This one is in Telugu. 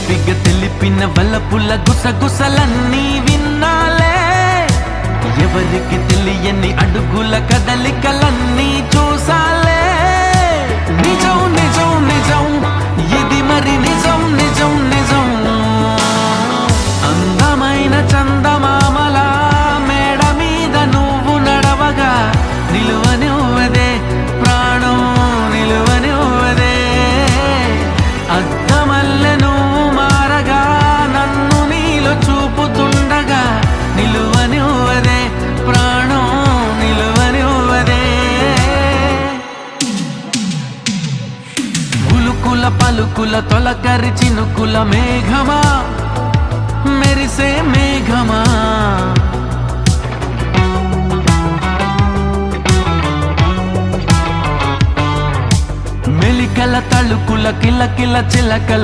చిలిపిగా తెలిపిన వలపుల గుసగుసలన్నీ విన్నాలే, ఎవరికి తెలియని అడుగుల కదలికలన్నీ చూసాలే. నిజం నిజం నిజం ఇది మరి నిజం నిజం నిజం. అందమైన చందమామల మేడ మీద నువ్వు నడవగా నిలువనివ్వదే ప్రాణం నిలువనివ్వదే. అద్దమల్లె నువ్వు మారగా నన్ను నీలో చూపుతుండగా నిలువనివ్వదే ప్రాణం నిలువనివ్వదే. ఉలుకుల పలుకుల తొలకరి చినుకుల మేఘమా మెరిసే మేఘమా, మెలికల తళుకుల కిలకిల చిలకల